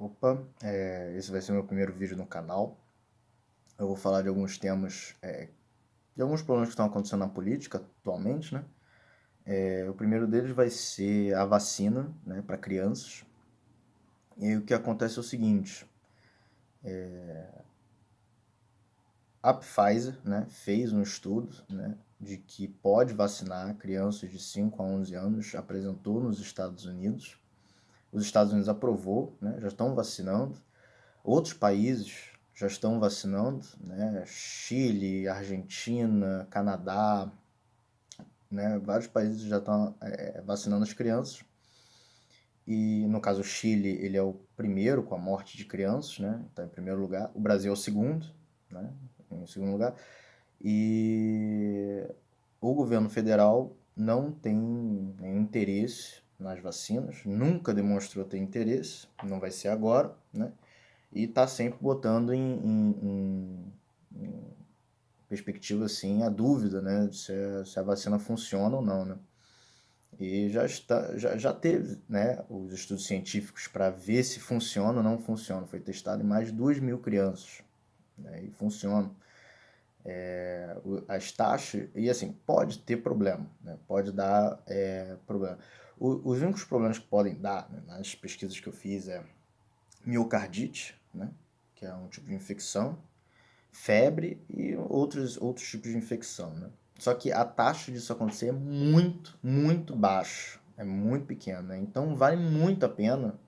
Opa, esse vai ser meu primeiro vídeo no canal. Eu vou falar de alguns temas, de alguns problemas que estão acontecendo na política atualmente, né? O primeiro deles vai ser a vacina, né, para crianças. E aí o que acontece é o seguinte: a Pfizer, né, fez um estudo, né, de que pode vacinar crianças de 5 a 11 anos, apresentou nos Estados Unidos. Os Estados Unidos aprovou, né, já estão vacinando. Outros países já estão vacinando, né? Chile, Argentina, Canadá, né? Vários países já estão vacinando as crianças. E no caso o Chile, ele é o primeiro com a morte de crianças, né? Está em primeiro lugar. O Brasil é o segundo, né? Em segundo lugar. E o governo federal não tem nenhum interesse nas vacinas, nunca demonstrou ter interesse, não vai ser agora, né? E está sempre botando em perspectiva assim a dúvida, né, se a vacina funciona ou não, né? E já teve, né, os estudos científicos para ver se funciona ou não funciona. Foi testado em mais de 2.000 crianças, né, e funciona. As taxas, e assim, pode ter problema, né, pode dar problema. Os únicos problemas que podem dar, né, nas pesquisas que eu fiz miocardite, né, que é um tipo de infecção, febre e outros tipos de infecção, né? Só que a taxa disso acontecer é muito, muito baixa, é muito pequena, né? Então vale muito a pena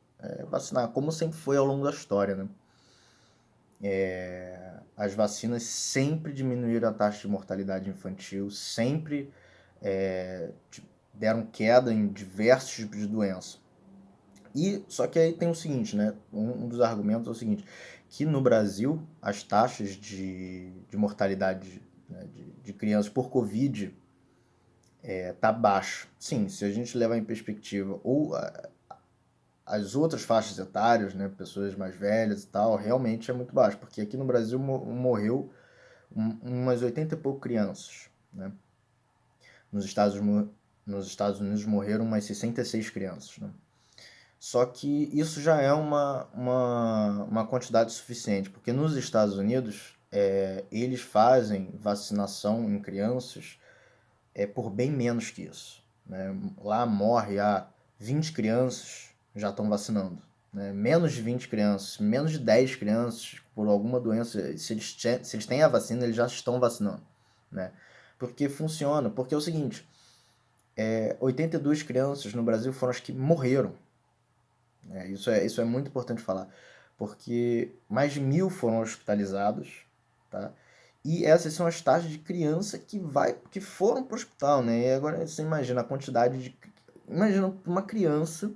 vacinar, como sempre foi ao longo da história, né? As vacinas sempre diminuíram a taxa de mortalidade infantil, sempre deram queda em diversos tipos de doença. E só que aí tem o seguinte, né? Um dos argumentos é o seguinte, que no Brasil as taxas de mortalidade, né, de crianças por Covid tá baixo. Sim, se a gente levar em perspectiva as outras faixas etárias, né, pessoas mais velhas e tal, realmente é muito baixo, porque aqui no Brasil morreu umas 80 e pouco crianças, né? Nos Estados, nos Estados Unidos morreram umas 66 crianças, né? Só que isso já é uma quantidade suficiente, porque nos Estados Unidos eles fazem vacinação em crianças por bem menos que isso, né? Lá morre 20 crianças já estão vacinando, né? Menos de 20 crianças, menos de 10 crianças por alguma doença, se eles têm a vacina, eles já estão vacinando, né? Porque funciona, porque é o seguinte, 82 crianças no Brasil foram as que morreram. Isso é muito importante falar, porque mais de 1.000 foram hospitalizados, tá? E essas são as taxas de criança que foram para o hospital, né? E agora você imagina a quantidade de... Imagina uma criança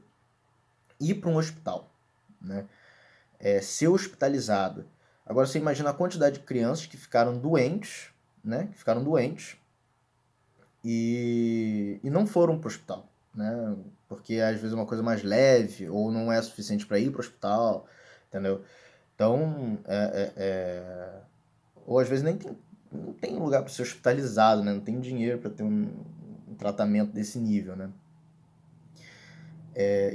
ir para um hospital, né? Ser hospitalizada. Agora você imagina a quantidade de crianças que ficaram doentes, né? Que ficaram doentes e não foram para o hospital, né? Porque às vezes é uma coisa mais leve ou não é suficiente para ir para o hospital, entendeu? Então, ou às vezes nem tem, não tem lugar para ser hospitalizado, né? Não tem dinheiro para ter um tratamento desse nível, né?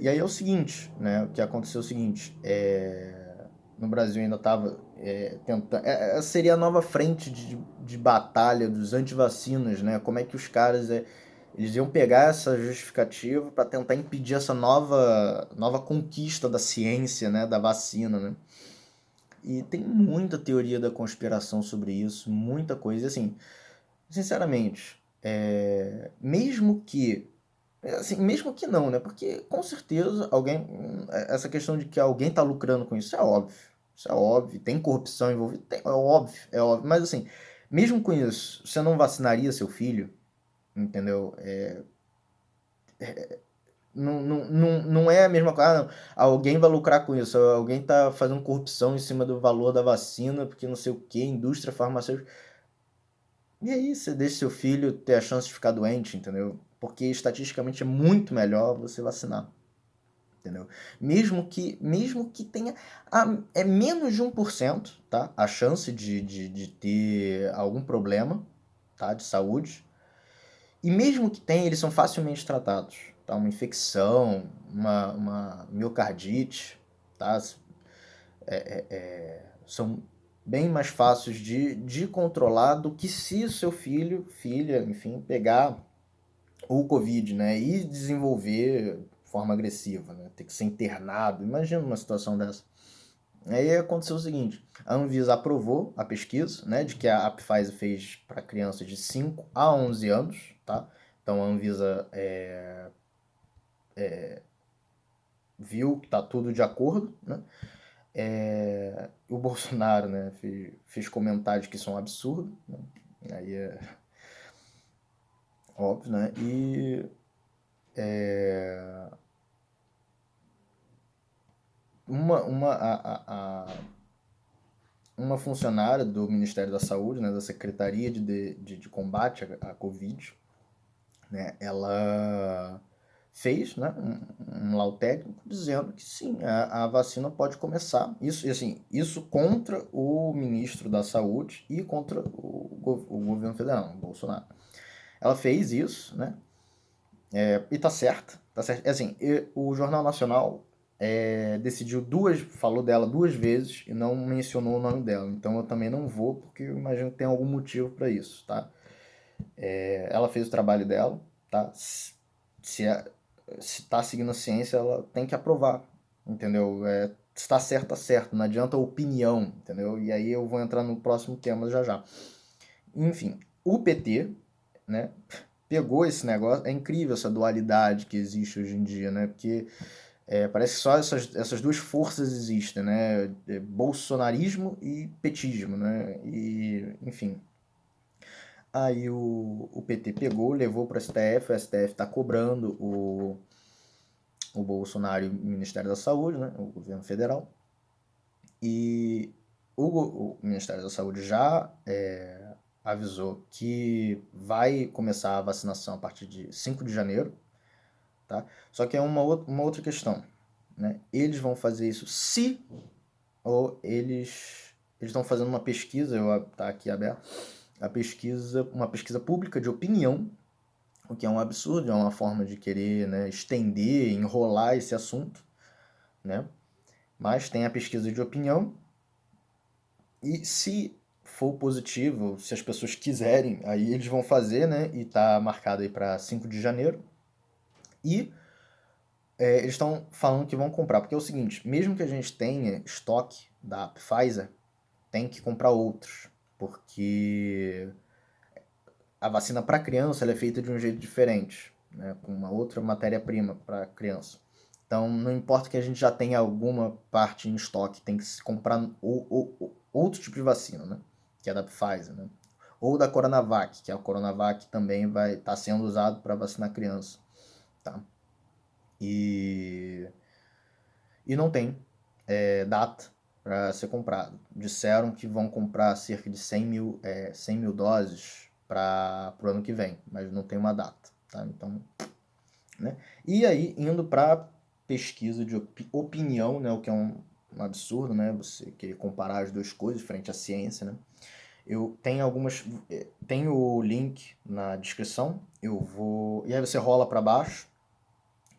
E aí é o seguinte, né? O que aconteceu é o seguinte, no Brasil ainda estava tentando... seria a nova frente de batalha dos antivacinas, né? Como é que os caras... eles iam pegar essa justificativa para tentar impedir essa nova conquista da ciência, né? Da vacina, né? E tem muita teoria da conspiração sobre isso, muita coisa. E assim, sinceramente, mesmo que não, né? Porque com certeza alguém, essa questão de que alguém tá lucrando com isso é óbvio. Isso é óbvio, tem corrupção envolvida, é óbvio, é óbvio. Mas assim, mesmo com isso, você não vacinaria seu filho, entendeu? Não é a mesma coisa, não. Alguém vai lucrar com isso, alguém tá fazendo corrupção em cima do valor da vacina, porque não sei o que, indústria farmacêutica. E aí você deixa seu filho ter a chance de ficar doente, entendeu? Porque estatisticamente é muito melhor você vacinar, entendeu? Mesmo que tenha menos de 1%, tá? A chance de ter algum problema, tá? De saúde. E mesmo que tenha, eles são facilmente tratados, tá? Uma infecção, uma miocardite, tá? são bem mais fáceis de controlar do que se o seu filho, filha, enfim, pegar o Covid, né, e desenvolver de forma agressiva, né, ter que ser internado. Imagina uma situação dessa. Aí aconteceu o seguinte, a Anvisa aprovou a pesquisa, né, de que a Pfizer fez para crianças de 5 a 11 anos, tá? Então a Anvisa viu que tá tudo de acordo, né? O Bolsonaro, né, fez comentários que são absurdos, né? Aí é óbvio, né? E uma funcionária do Ministério da Saúde, né, da Secretaria de Combate à Covid, né, ela fez, né, um laudo técnico dizendo que sim, a vacina pode começar. Isso, assim, isso contra o ministro da Saúde e contra o governo federal, o Bolsonaro. Ela fez isso, né? E tá certo, tá certo. Assim, o Jornal Nacional decidiu falou dela duas vezes e não mencionou o nome dela. Então eu também não vou, porque eu imagino que tem algum motivo para isso, tá? Ela fez o trabalho dela, tá? Se tá seguindo a ciência, ela tem que aprovar, entendeu? Se tá certo, tá certo. Não adianta opinião, entendeu? E aí eu vou entrar no próximo tema já já. Enfim, o PT, né, pegou esse negócio. É incrível essa dualidade que existe hoje em dia, né? Porque parece que só essas duas forças existem, né? Bolsonarismo e petismo, né? E, enfim. Aí o PT pegou, levou para o STF está cobrando o Bolsonaro e o Ministério da Saúde, né? O governo federal. E o Ministério da Saúde já avisou que vai começar a vacinação a partir de 5 de janeiro, tá? Só que é uma outra questão, né? Eles vão fazer isso se ou eles estão fazendo uma pesquisa, tá aqui aberto, uma pesquisa pública de opinião, o que é um absurdo, é uma forma de querer, né, estender, enrolar esse assunto, né? Mas tem a pesquisa de opinião e se for positivo, se as pessoas quiserem, aí eles vão fazer, né? E tá marcado aí para 5 de janeiro. E eles estão falando que vão comprar, porque é o seguinte, mesmo que a gente tenha estoque da Pfizer, tem que comprar outros, porque a vacina para criança ela é feita de um jeito diferente, né, com uma outra matéria-prima para criança. Então, não importa que a gente já tenha alguma parte em estoque, tem que se comprar outro tipo de vacina, né, que é da Pfizer, né, ou da Coronavac, que a Coronavac também vai estar sendo usado para vacinar criança, tá? E não tem data para ser comprado. Disseram que vão comprar cerca de 100 mil doses para o ano que vem, mas não tem uma data. Tá? Então, né? E aí, indo para pesquisa de opinião, né? O que é um absurdo, né? Você querer comparar as duas coisas frente à ciência, né? Eu tenho algumas. Tem o link na descrição. Eu vou. E aí você rola para baixo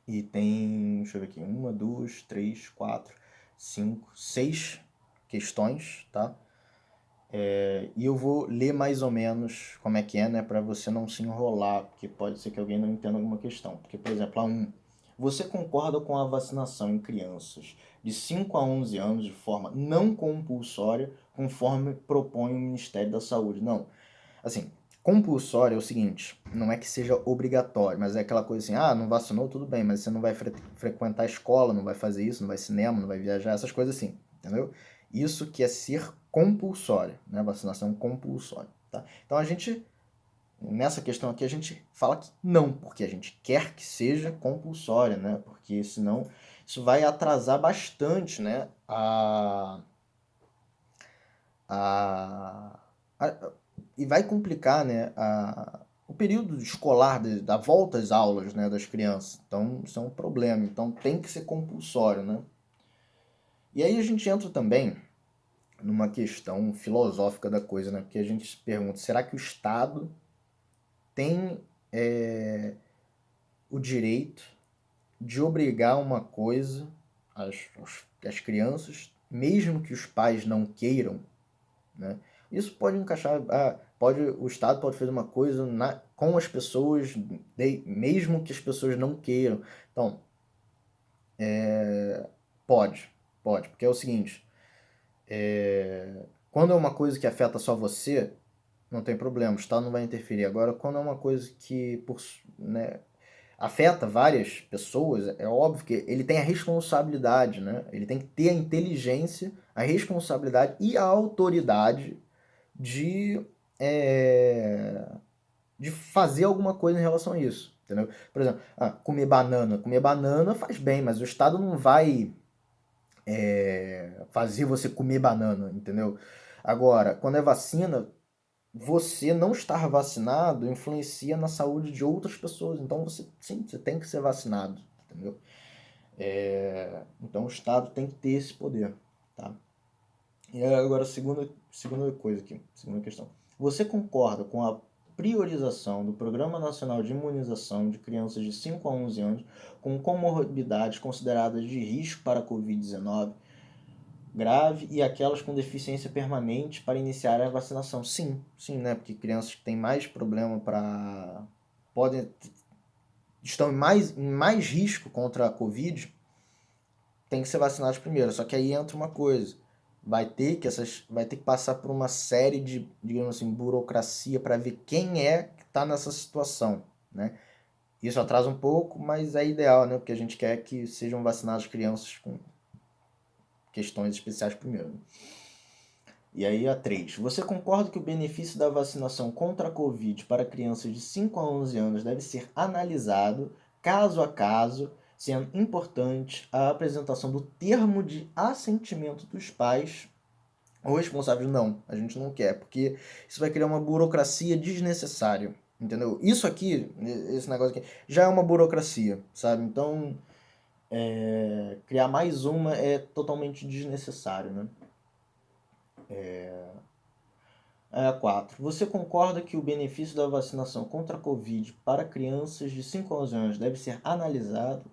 e tem, deixa eu ver aqui, uma, duas, três, quatro, cinco, seis questões, tá? E eu vou ler mais ou menos como é que é, né? Para você não se enrolar, porque pode ser que alguém não entenda alguma questão. Porque, por exemplo, a 1. Você concorda com a vacinação em crianças de 5 a 11 anos de forma não compulsória, conforme propõe o Ministério da Saúde? Não. Assim, compulsório é o seguinte, não é que seja obrigatório, mas é aquela coisa assim, não vacinou, tudo bem, mas você não vai frequentar a escola, não vai fazer isso, não vai cinema, não vai viajar, essas coisas assim, entendeu? Isso que é ser compulsório, né? Vacinação compulsória, tá? Então a gente, nessa questão aqui, a gente fala que não, porque a gente quer que seja compulsória, né? Porque senão isso vai atrasar bastante, né? A, a, e vai complicar, né, o período escolar da volta às aulas, né, das crianças. Então, isso é um problema. Então, tem que ser compulsório, né? E aí a gente entra também numa questão filosófica da coisa, né? Porque a gente se pergunta, será que o Estado tem o direito de obrigar uma coisa às crianças mesmo que os pais não queiram, né? Isso pode encaixar, o Estado pode fazer uma coisa com as pessoas, mesmo que as pessoas não queiram. Então, pode, porque é o seguinte, quando é uma coisa que afeta só você, não tem problema, o Estado não vai interferir. Agora, quando é uma coisa que né, afeta várias pessoas, é óbvio que ele tem a responsabilidade, né? Ele tem que ter a inteligência, a responsabilidade e a autoridade de, é, de fazer alguma coisa em relação a isso, entendeu? Por exemplo, comer banana. Comer banana faz bem, mas o Estado não vai fazer você comer banana, entendeu? Agora, quando é vacina, você não estar vacinado influencia na saúde de outras pessoas. Então, você tem que ser vacinado, entendeu? Então, o Estado tem que ter esse poder, tá? E agora, segunda coisa aqui, segunda questão. Você concorda com a priorização do Programa Nacional de Imunização de crianças de 5 a 11 anos com comorbidades consideradas de risco para a Covid-19 grave e aquelas com deficiência permanente para iniciar a vacinação? Sim, né? Porque crianças que têm mais problema estão em mais risco contra a Covid, tem que ser vacinados primeiro. Só que aí entra uma coisa, vai ter que passar por uma série de, digamos assim, burocracia para ver quem é que está nessa situação, né? Isso atrasa um pouco, mas é ideal, né? Porque a gente quer que sejam vacinadas crianças com questões especiais primeiro, né? E aí a 3. Você concorda que o benefício da vacinação contra a Covid para crianças de 5 a 11 anos deve ser analisado caso a caso, sendo importante a apresentação do termo de assentimento dos pais ou responsáveis? Não, a gente não quer, porque isso vai criar uma burocracia desnecessária, entendeu? Isso aqui, esse negócio aqui, já é uma burocracia, sabe? Então, criar mais uma é totalmente desnecessário, né? 4. Você concorda que o benefício da vacinação contra a Covid para crianças de 5 a 11 anos deve ser analisado?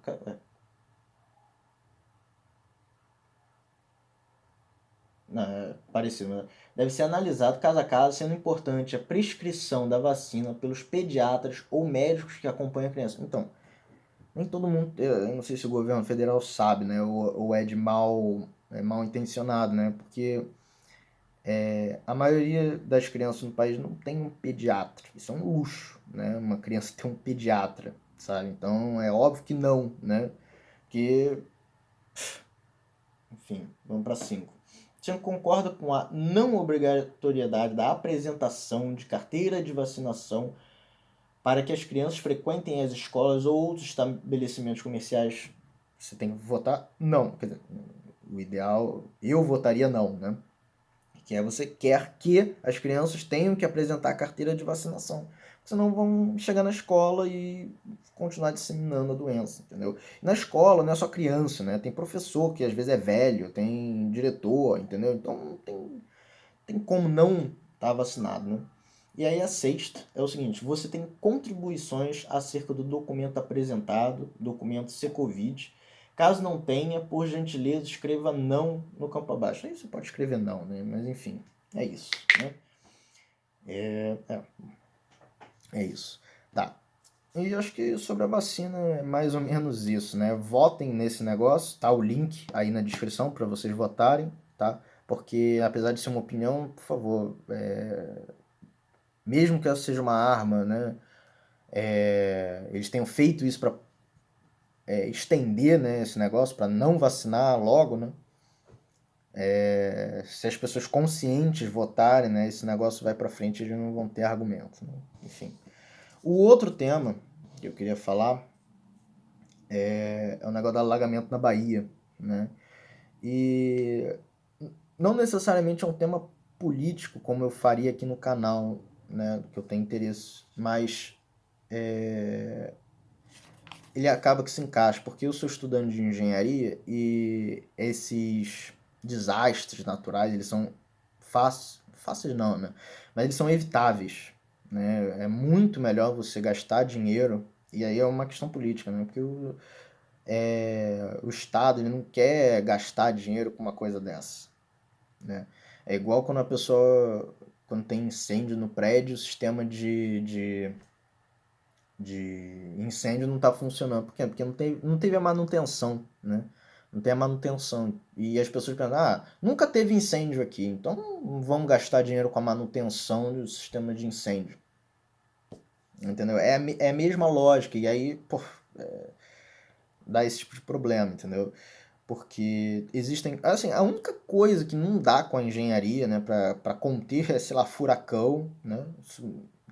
Não, parecido, né? Deve ser analisado caso a caso, sendo importante a prescrição da vacina pelos pediatras ou médicos que acompanham a criança. Então, nem todo mundo, eu não sei se o governo federal sabe, né? Ou mal intencionado, né? Porque a maioria das crianças no país não tem um pediatra. Isso é um luxo, né? Uma criança ter um pediatra, sabe? Então é óbvio que não, né? Porque, enfim, vamos para 5. Você concorda com a não obrigatoriedade da apresentação de carteira de vacinação para que as crianças frequentem as escolas ou outros estabelecimentos comerciais? Você tem que votar não. Quer dizer, o ideal, eu votaria não, né? Que é você quer que as crianças tenham que apresentar a carteira de vacinação. Senão vão chegar na escola e continuar disseminando a doença, entendeu? E na escola não é só criança, né? Tem professor que às vezes é velho, tem diretor, entendeu? Então tem como não estar vacinado, né? E aí a sexta é o seguinte, você tem contribuições acerca do documento apresentado, documento Secovid. Caso não tenha, por gentileza, escreva não no campo abaixo. Aí você pode escrever não, né? Mas enfim, é isso, né? É isso. Tá. E acho que sobre a vacina é mais ou menos isso, né? Votem nesse negócio, tá o link aí na descrição para vocês votarem, tá? Porque apesar de ser uma opinião, por favor, mesmo que essa seja uma arma, né? Eles tenham feito isso para estender, né, esse negócio, para não vacinar logo, né? Se as pessoas conscientes votarem, né, esse negócio vai para frente, eles não vão ter argumento, né? Enfim. O outro tema que eu queria falar é o negócio do alagamento na Bahia, né? E não necessariamente é um tema político, como eu faria aqui no canal, né, que eu tenho interesse, mas ele acaba que se encaixa, porque eu sou estudante de engenharia e esses desastres naturais, eles são fáceis não, né? Mas eles são evitáveis, né? É muito melhor você gastar dinheiro, e aí é uma questão política, né? Porque o Estado ele não quer gastar dinheiro com uma coisa dessa, né? É igual quando a pessoa, quando tem incêndio no prédio, o sistema de incêndio não está funcionando. Por quê? Porque não teve a manutenção, né? Não tem a manutenção. E as pessoas pensam, nunca teve incêndio aqui, então não vamos gastar dinheiro com a manutenção do sistema de incêndio. Entendeu? É a mesma lógica. E aí, pô, dá esse tipo de problema, entendeu? Porque existem. Assim, a única coisa que não dá com a engenharia, né, para conter é, sei lá, furacão, né?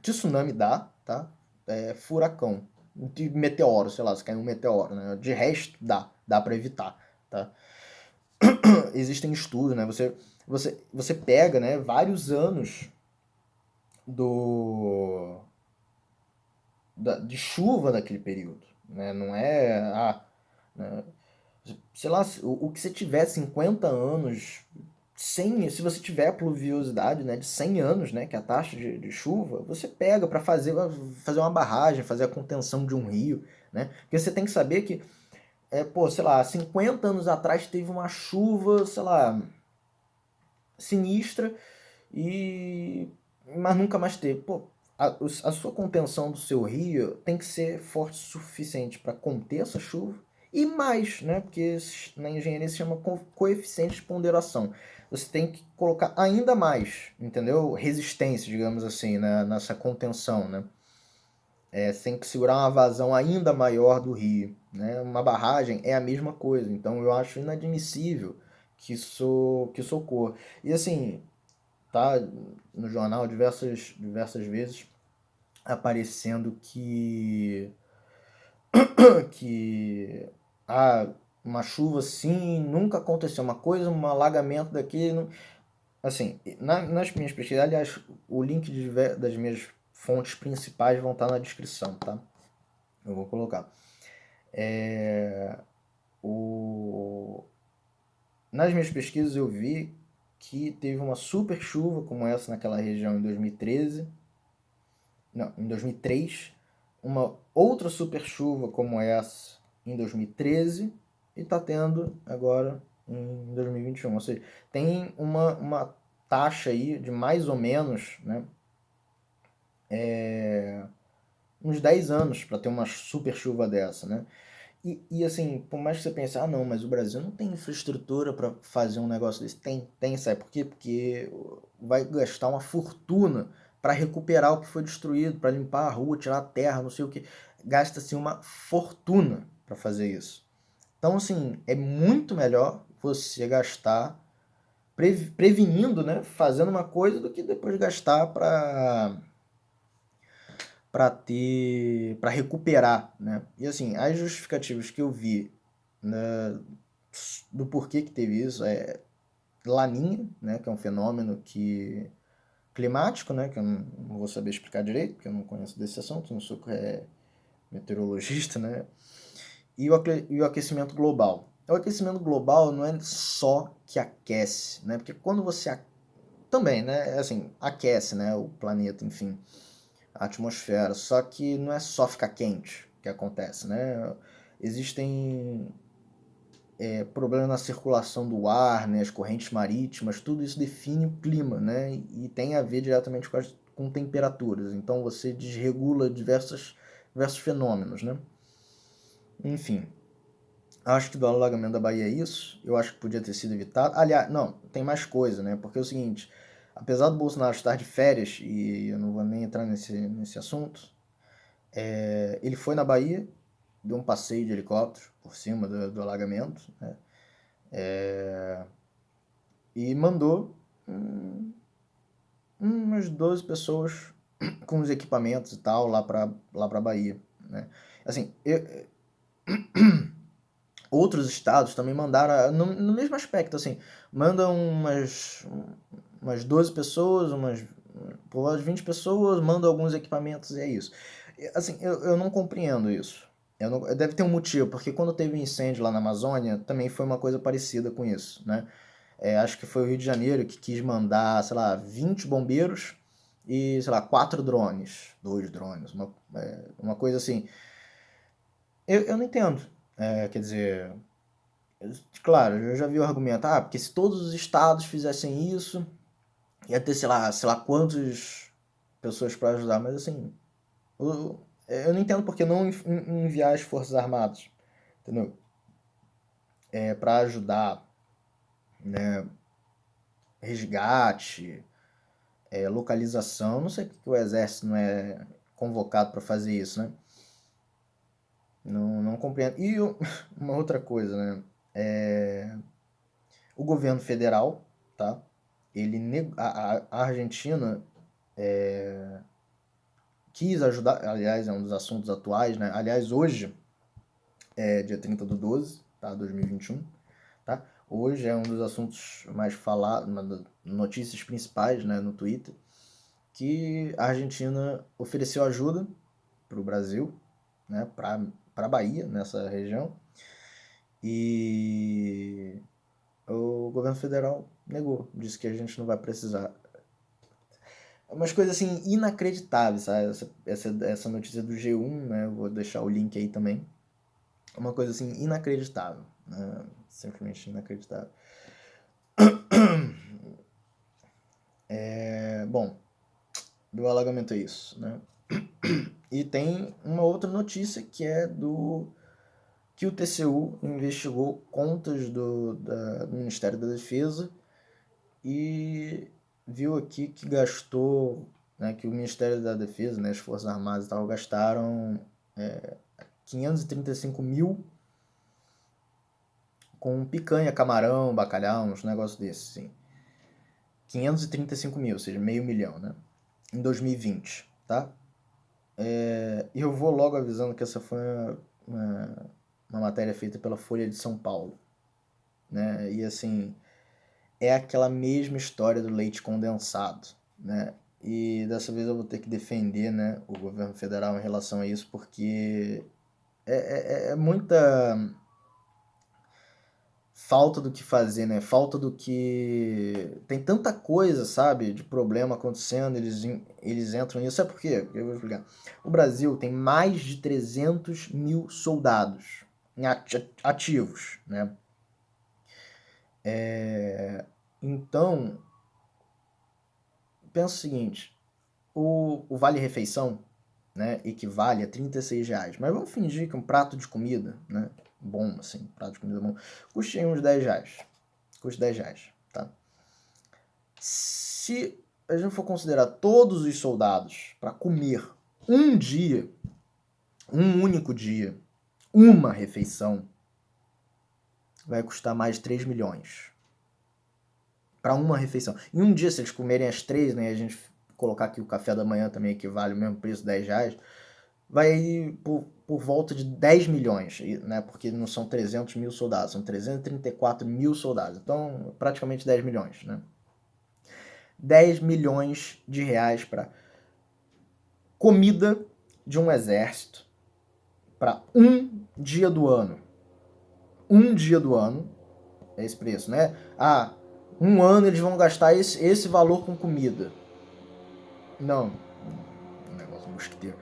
Tsunami dá, tá? É furacão. De meteoro, sei lá, se cair um meteoro, né? De resto, dá para evitar, tá? Existem estudos, né? Você pega, né, vários anos do de chuva daquele período, né? Não é, né? Sei lá, o que você tiver 50 anos, 100, se você tiver a pluviosidade, né, de 100 anos, né, que é a taxa de chuva, você pega para fazer uma barragem, fazer a contenção de um rio, né? Porque você tem que saber que, pô, sei lá, 50 anos atrás teve uma chuva, sei lá, sinistra e mas nunca mais teve. Pô, a sua contenção do seu rio tem que ser forte o suficiente para conter essa chuva e mais, né? Porque na engenharia se chama coeficiente de ponderação. Você tem que colocar ainda mais, entendeu? Resistência, digamos assim, né? Nessa contenção, né? Você tem que segurar uma vazão ainda maior do rio, né? Uma barragem é a mesma coisa. Então eu acho inadmissível que isso ocorra. E assim, tá no jornal diversas vezes aparecendo que uma chuva assim nunca aconteceu, uma coisa, um alagamento daqui, assim, nas minhas pesquisas, aliás, o link das minhas fontes principais vão estar na descrição, tá? Eu vou colocar. Nas minhas pesquisas eu vi que teve uma super chuva como essa naquela região em 2013. Não, em 2003, uma outra super chuva como essa em 2013 e está tendo agora em 2021. Ou seja, tem uma taxa aí de mais ou menos, né, uns 10 anos para ter uma super chuva dessa, né? E assim, por mais que você pense, não, mas o Brasil não tem infraestrutura para fazer um negócio desse. Tem, sabe por quê? Porque vai gastar uma fortuna para recuperar o que foi destruído, para limpar a rua, tirar a terra, não sei o que. Gasta-se uma fortuna para fazer isso. Então, assim, é muito melhor você gastar prevenindo, né? Fazendo uma coisa do que depois gastar para recuperar, né? E assim, as justificativas que eu vi, né, do porquê que teve isso é Laninha, né, que é um fenômeno climático, né, que eu não vou saber explicar direito, porque eu não conheço desse assunto, não sou meteorologista, né? E o aquecimento global. O aquecimento global não é só que aquece, né? Porque quando você também, né, assim, aquece, né, o planeta, enfim, a atmosfera. Só que não é só ficar quente que acontece, né? Existem problemas na circulação do ar, né? As correntes marítimas, tudo isso define o clima, né? E tem a ver diretamente com temperaturas. Então você desregula diversos fenômenos, né? Enfim, acho que do alagamento da Bahia é isso. Eu acho que podia ter sido evitado. Aliás, não, tem mais coisa, né? Porque é o seguinte, apesar do Bolsonaro estar de férias, e eu não vou nem entrar nesse assunto, ele foi na Bahia, deu um passeio de helicóptero por cima do alagamento, né? E mandou umas 12 pessoas com os equipamentos e tal lá pra Bahia, né? Assim, outros estados também mandaram no mesmo aspecto, assim, mandam umas 12 pessoas, por volta de 20 pessoas, mandam alguns equipamentos e é isso. Assim, eu não compreendo isso. Deve ter um motivo, porque quando teve um incêndio lá na Amazônia, também foi uma coisa parecida com isso, né? Acho que foi o Rio de Janeiro que quis mandar, sei lá, 20 bombeiros e, sei lá, 4 drones, 2 drones, uma coisa assim. Eu não entendo. Quer dizer, claro, eu já vi o argumento, porque se todos os estados fizessem isso, ia ter, sei lá quantas pessoas para ajudar, mas assim, eu não entendo por que não enviar as Forças Armadas, entendeu? Para ajudar, né, resgate, localização, não sei por que o exército não é convocado para fazer isso, né? Não compreendo. E uma outra coisa, né? O governo federal, tá? A Argentina quis ajudar, aliás, é um dos assuntos atuais, né? Aliás, hoje é dia 30/12, tá? 2021, tá? Hoje é um dos assuntos mais falados, uma das notícias principais, né, no Twitter, que a Argentina ofereceu ajuda para o Brasil, né, para a Bahia, nessa região, e o governo federal negou, disse que a gente não vai precisar. Umas coisas assim inacreditáveis, sabe? Essa notícia do G1, né? Vou deixar o link aí também. Uma coisa assim inacreditável, né? Simplesmente inacreditável. Bom, do alagamento é isso, né? E tem uma outra notícia que é que o TCU investigou contas do Ministério da Defesa e viu aqui que gastou, né, que o Ministério da Defesa, né, as Forças Armadas e tal, gastaram 535 mil com picanha, camarão, bacalhau, uns negócios desses, assim. 535 mil, ou seja, meio milhão, né? Em 2020, tá? E eu vou logo avisando que essa foi uma matéria feita pela Folha de São Paulo, né? E assim, é aquela mesma história do leite condensado, né? E dessa vez eu vou ter que defender, né, o governo federal em relação a isso, porque é muita falta do que fazer, né? Falta do que... Tem tanta coisa, sabe, de problema acontecendo, eles entram nisso. Sabe por quê? Eu vou explicar. O Brasil tem mais de 300 mil soldados ativos, né? Então, pensa o seguinte, o Vale-Refeição, né, equivale a R$ 36. Mas vamos fingir que um prato de comida, né, bom, assim, prato de comida bom, custe uns R$ 10. Custa R$ 10, tá? Se a gente for considerar todos os soldados para comer um dia, um único dia, uma refeição, vai custar mais de 3 milhões. Para uma refeição. Em um dia, se eles comerem as 3, né, a gente colocar aqui o café da manhã também equivale ao mesmo preço, R$ 10, vai por volta de 10 milhões, né? Porque não são 300 mil soldados, são 334 mil soldados. Então, praticamente 10 milhões, né? 10 milhões de reais para comida de um exército para um dia do ano. Um dia do ano é esse preço, né? Um ano eles vão gastar esse valor com comida. Não, um negócio mosquiteiro.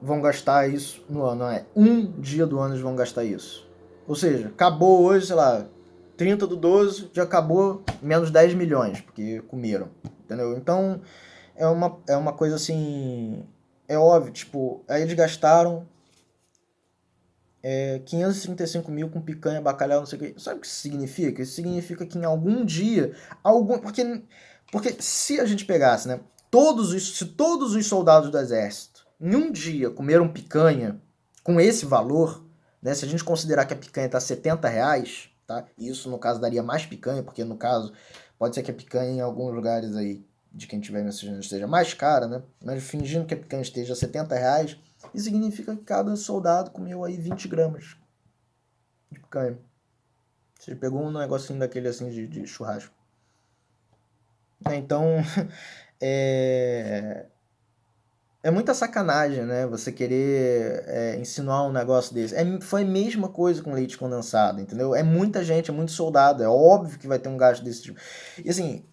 Vão gastar isso no ano, não é? Um dia do ano eles vão gastar isso. Ou seja, acabou hoje, sei lá, 30/12, já acabou menos 10 milhões, porque comeram, entendeu? Então, é uma coisa assim, é óbvio, tipo, aí eles gastaram 535 mil com picanha, bacalhau, não sei o que. Sabe o que isso significa? Isso significa que em algum dia, porque se a gente pegasse, né, se todos os soldados do exército em um dia comeram picanha com esse valor, né, se a gente considerar que a picanha tá R$ 70, tá? E isso no caso daria mais picanha, porque no caso pode ser que a picanha em alguns lugares aí de quem estiver me assistindo esteja mais cara, né? Mas fingindo que a picanha esteja R$ 70, isso significa que cada soldado comeu aí 20 gramas de picanha. Você pegou um negocinho daquele assim de churrasco. Então, é... é muita sacanagem, né? Você querer insinuar um negócio desse. Foi a mesma coisa com leite condensado, entendeu? É muita gente, é muito soldado. É óbvio que vai ter um gasto desse tipo. E assim,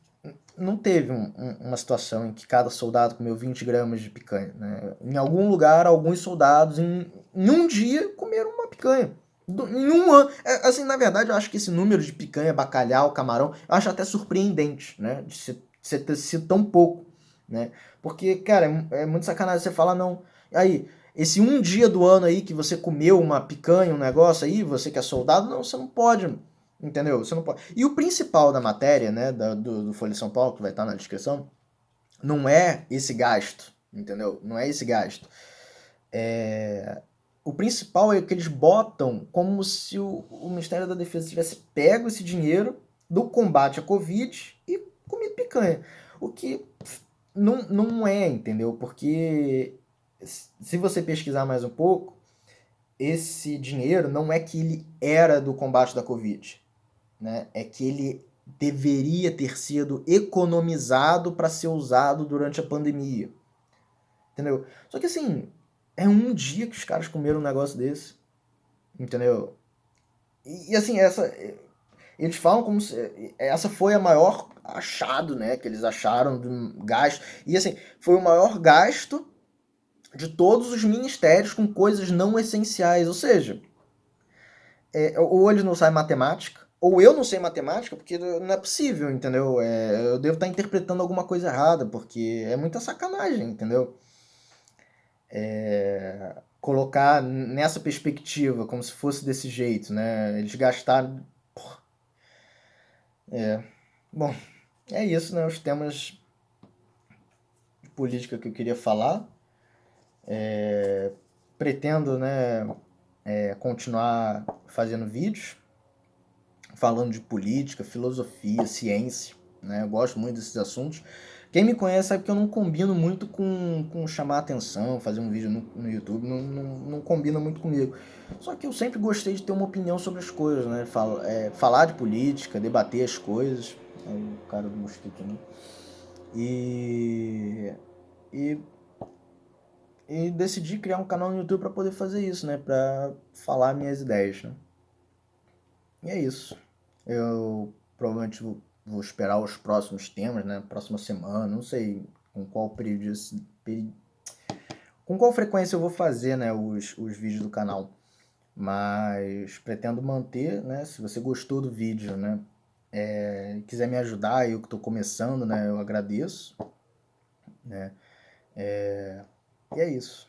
não teve uma situação em que cada soldado comeu 20 gramas de picanha, né? Em algum lugar, alguns soldados, em um dia, comeram uma picanha. Em um ano. Assim, na verdade, eu acho que esse número de picanha, bacalhau, camarão, eu acho até surpreendente, né? De ter sido tão pouco, né? Porque, cara, é muito sacanagem você falar, não. Aí, esse um dia do ano aí que você comeu uma picanha, um negócio aí, você que é soldado, não, você não pode. Entendeu? Você não pode. E o principal da matéria, né, do Folha de São Paulo, que vai estar na descrição, não é esse gasto, entendeu? Não é esse gasto. O principal é que eles botam como se o Ministério da Defesa tivesse pego esse dinheiro do combate à Covid e comido picanha. O que não é, entendeu? Porque se você pesquisar mais um pouco, esse dinheiro não é que ele era do combate da Covid, né? É que ele deveria ter sido economizado para ser usado durante a pandemia. Entendeu? Só que assim, é um dia que os caras comeram um negócio desse. Entendeu? E assim, eles falam como se essa foi a maior achado, né, que eles acharam do gasto. E assim, foi o maior gasto de todos os ministérios com coisas não essenciais. Ou seja, ou eles não sabem matemática, ou eu não sei matemática, porque não é possível, entendeu? Eu devo estar interpretando alguma coisa errada, porque é muita sacanagem, entendeu? Colocar nessa perspectiva, como se fosse desse jeito, né? Eles gastaram. Bom, é isso, né? Os temas de política que eu queria falar. Pretendo, né, continuar fazendo vídeos falando de política, filosofia, ciência, né? Eu gosto muito desses assuntos. Quem me conhece sabe que eu não combino muito com chamar atenção, fazer um vídeo no YouTube, não combina muito comigo. Só que eu sempre gostei de ter uma opinião sobre as coisas, né? Falar de política, debater as coisas. Aí o cara do mosquito, né? E, e, e decidi criar um canal no YouTube para poder fazer isso, né? Para falar minhas ideias, né? E é isso. Eu provavelmente vou esperar os próximos temas, né? Próxima semana, não sei com qual período, com qual frequência eu vou fazer, né? Os vídeos do canal. Mas pretendo manter, né? Se você gostou do vídeo, né? Quiser me ajudar, eu que estou começando, né? Eu agradeço, né? E é isso.